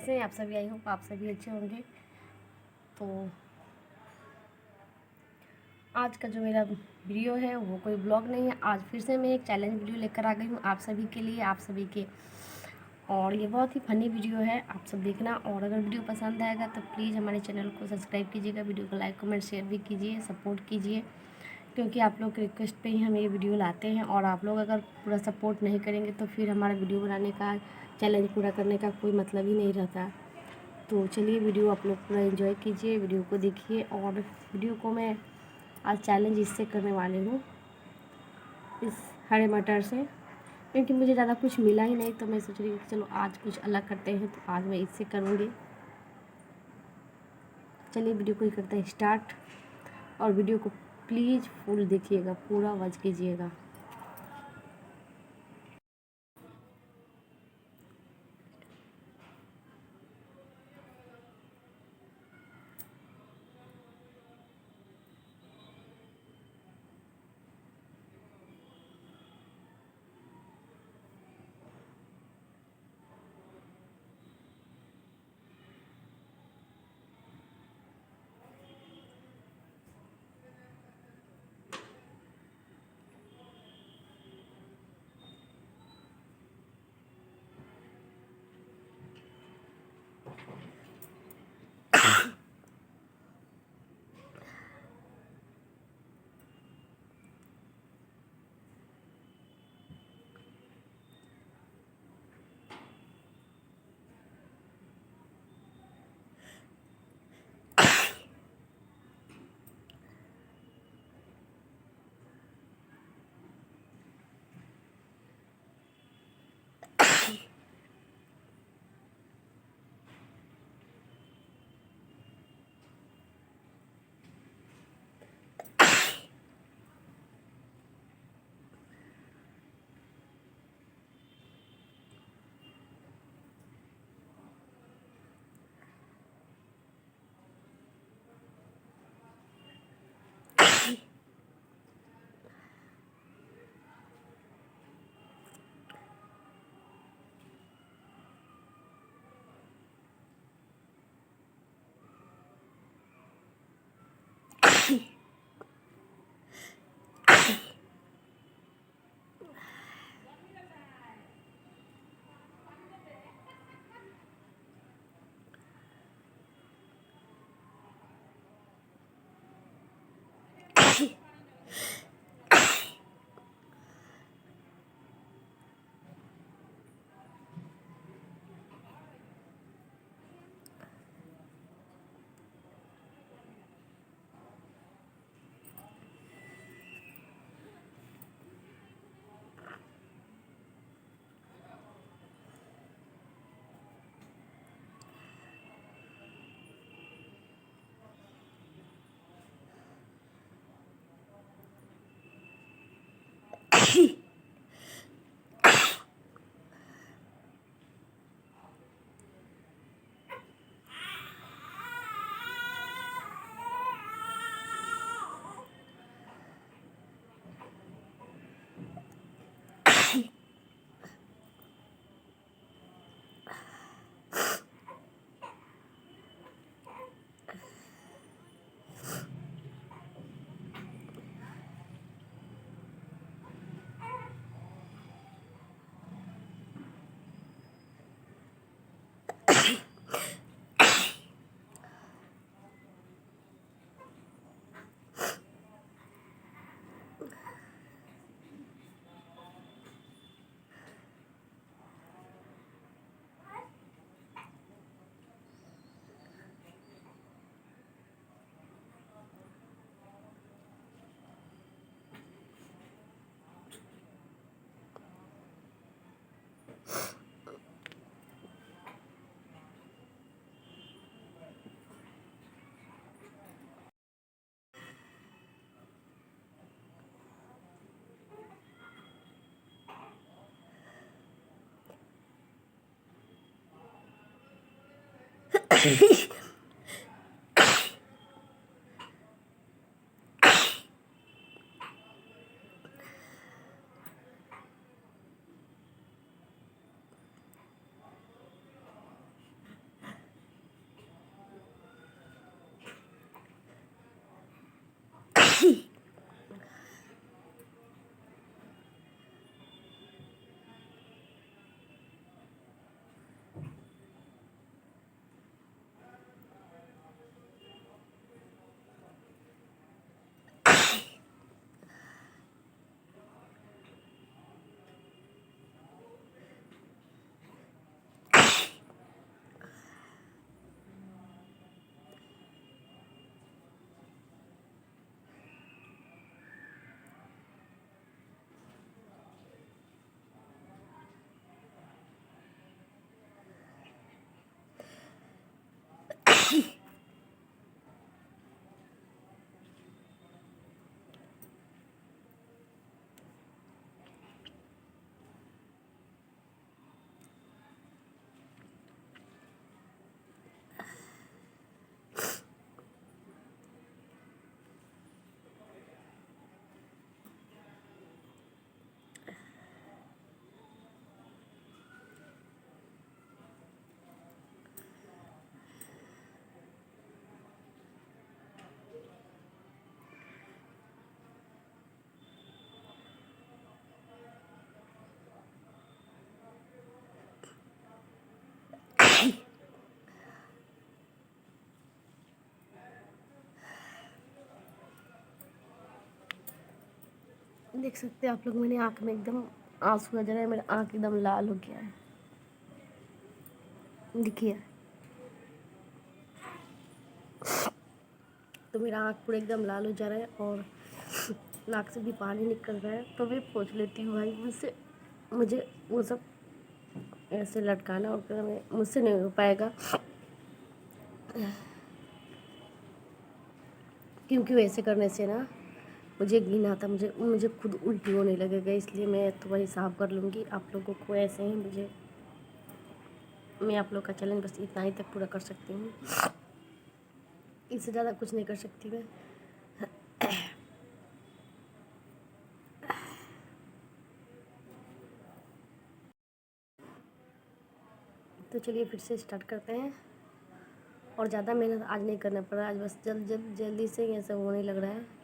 कैसे हैं आप सभी? आई होप आप सभी अच्छे होंगे। तो आज का जो मेरा वीडियो है वो कोई ब्लॉग नहीं है। आज फिर से मैं एक चैलेंज वीडियो लेकर आ गई हूँ आप सभी के लिए, आप सभी के। और ये बहुत ही फ़नी वीडियो है, आप सब देखना। और अगर वीडियो पसंद आएगा तो प्लीज़ हमारे चैनल को सब्सक्राइब कीजिएगा, वीडियो को लाइक कमेंट शेयर भी कीजिए, सपोर्ट कीजिए, क्योंकि आप लोग के रिक्वेस्ट पे ही हम ये वीडियो लाते हैं। और आप लोग अगर पूरा सपोर्ट नहीं करेंगे तो फिर हमारा वीडियो बनाने का, चैलेंज पूरा करने का कोई मतलब ही नहीं रहता। तो चलिए वीडियो आप लोग पूरा एंजॉय कीजिए, वीडियो को देखिए। और वीडियो को मैं आज चैलेंज इससे करने वाली हूँ, इस हरे मटर से, क्योंकि मुझे ज़्यादा कुछ मिला ही नहीं। तो मैं सोच रही हूँ कि चलो आज कुछ अलग करते हैं, तो आज मैं इससे करूँगी। चलिए वीडियो को ही करते हैं स्टार्ट। और वीडियो को प्लीज़ फुल देखिएगा, पूरा वॉच कीजिएगा। देख सकते हैं आप लोग, मेरी आँख में एकदम आंसू नजर है, मेरा आँख एकदम लाल हो गया है। देखिए, तो मेरा आँख पूरा एकदम लाल हो जा रहा है और नाक से भी पानी निकल रहा है। तो मैं पूछ लेती हूँ भाई मुझसे, मुझे वो सब ऐसे लटकाना और मुझसे नहीं हो पाएगा, क्योंकि वैसे करने से ना मुझे घिन आता, मुझे मुझे खुद उल्टी होने लगेगा। इसलिए मैं तो वही साफ कर लूँगी। आप लोगों को ऐसे ही मैं आप लोग का चैलेंज बस इतना ही तक पूरा कर सकती हूँ, इससे ज़्यादा कुछ नहीं कर सकती मैं। तो चलिए फिर से स्टार्ट करते हैं। और ज़्यादा मेहनत आज नहीं करना पड़ा, आज बस जल्दी से ये सब होने लग रहा है।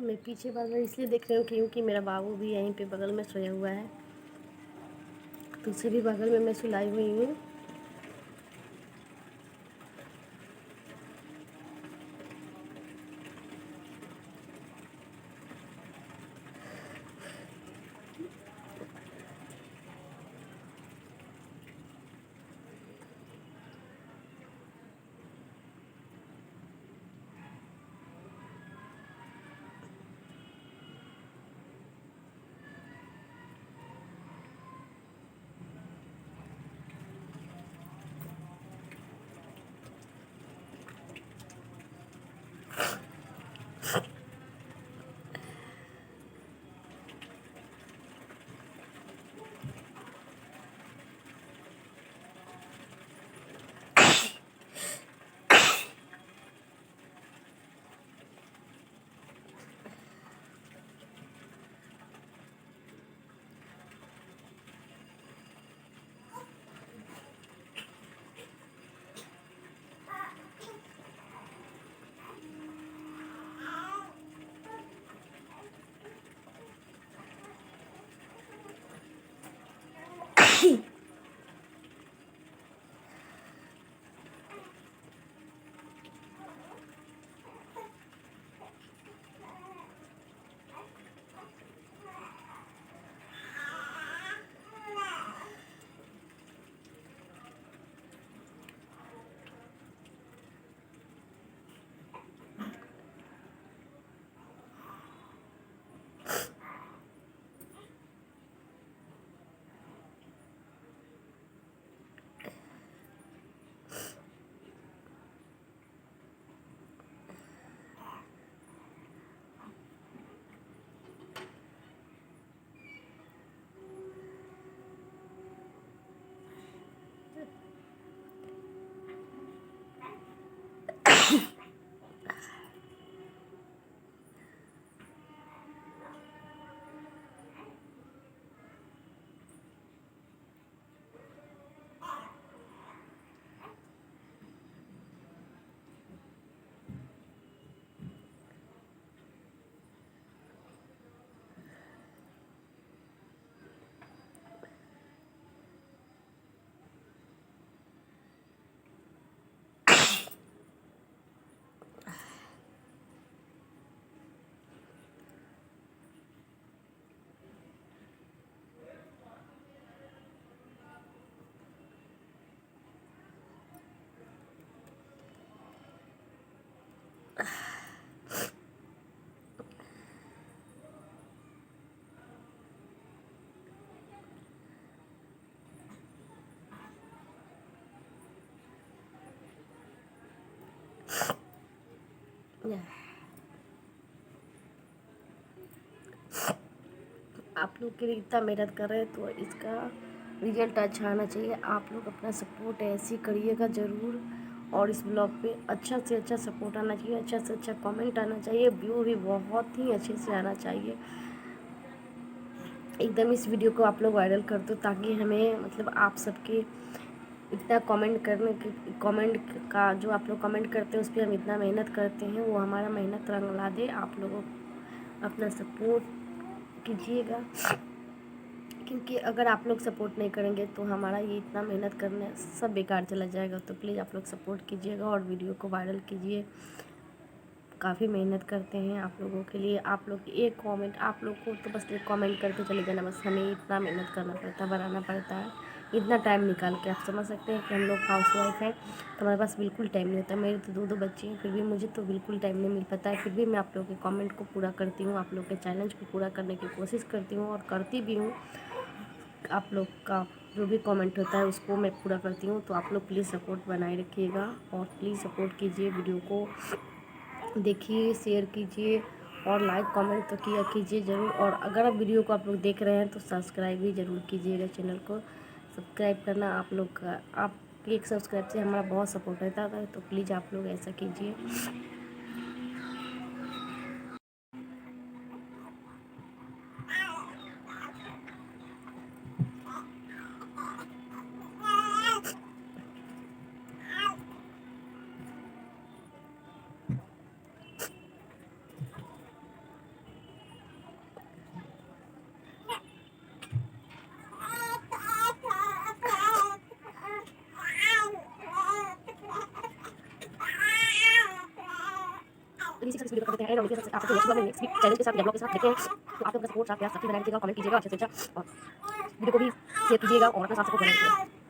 मैं पीछे बगल इसलिए देख रही हूँ क्योंकि मेरा बाबू भी यहीं पे बगल में सोया हुआ है, तो उसे भी बगल में मैं सुलाई हुई हूँ। आप लोग के लिए इतना मेहनत कर रहे हैं तो इसका रिजल्ट अच्छा आना चाहिए। आप लोग अपना सपोर्ट ऐसे ही करिएगा ज़रूर, और इस ब्लॉग पे अच्छा से अच्छा सपोर्ट आना चाहिए, अच्छा से अच्छा कमेंट आना चाहिए, व्यू भी बहुत ही अच्छे से आना चाहिए। एकदम इस वीडियो को आप लोग वायरल कर दो, ताकि हमें मतलब आप सबके इतना कमेंट का जो आप लोग कमेंट करते हैं उस पर हम इतना मेहनत करते हैं, वो हमारा मेहनत रंग ला दे। आप लोगों अपना सपोर्ट कीजिएगा, क्योंकि अगर आप लोग सपोर्ट नहीं करेंगे तो हमारा ये इतना मेहनत करने सब बेकार चला जाएगा। तो प्लीज़ आप लोग सपोर्ट कीजिएगा और वीडियो को वायरल कीजिए। काफ़ी मेहनत करते हैं आप लोगों के लिए। आप लोग एक कमेंट, आप लोग को तो बस एक कमेंट करके चले जाना, बस हमें इतना मेहनत करना पड़ता है, बनाना पड़ता है इतना टाइम निकाल के। आप समझ सकते हैं कि हम लोग हाउसवाइफ हैं तो हमारे पास बिल्कुल टाइम नहीं होता। मेरे तो दो बच्चे हैं, फिर भी मुझे तो बिल्कुल टाइम नहीं मिल पाता है। फिर भी मैं आप लोगों के कमेंट को पूरा करती हूँ, आप लोग के चैलेंज को पूरा करने की कोशिश करती हूँ और करती भी हूँ। आप लोग का जो भी कमेंट होता है उसको मैं पूरा करती हूँ। तो आप लोग प्लीज़ सपोर्ट बनाए रखिएगा और प्लीज़ सपोर्ट कीजिए, वीडियो को देखिए, शेयर कीजिए और लाइक कमेंट तो किया कीजिए ज़रूर। और अगर आप वीडियो को आप लोग देख रहे हैं तो सब्सक्राइब भी ज़रूर कीजिएगा। चैनल को सब्सक्राइब करना आप लोग का, आप एक सब्सक्राइब से हमारा बहुत सपोर्ट रहता है, तो प्लीज़ आप लोग ऐसा कीजिए। इसी से इस वीडियो को करते हैं और देखिए आप सबसे नेक्स्ट वीक चैलेंज के साथ या ब्लॉग के साथ देखें। तो आप लोग अपना सपोर्ट साथ प्यार साथ ही बनाए रखिएगा, कमेंट कीजिएगा अच्छे से अच्छा, और वीडियो को भी शेयर कीजिएगा और अपना साथ सपोर्ट बनाए रखिएगा।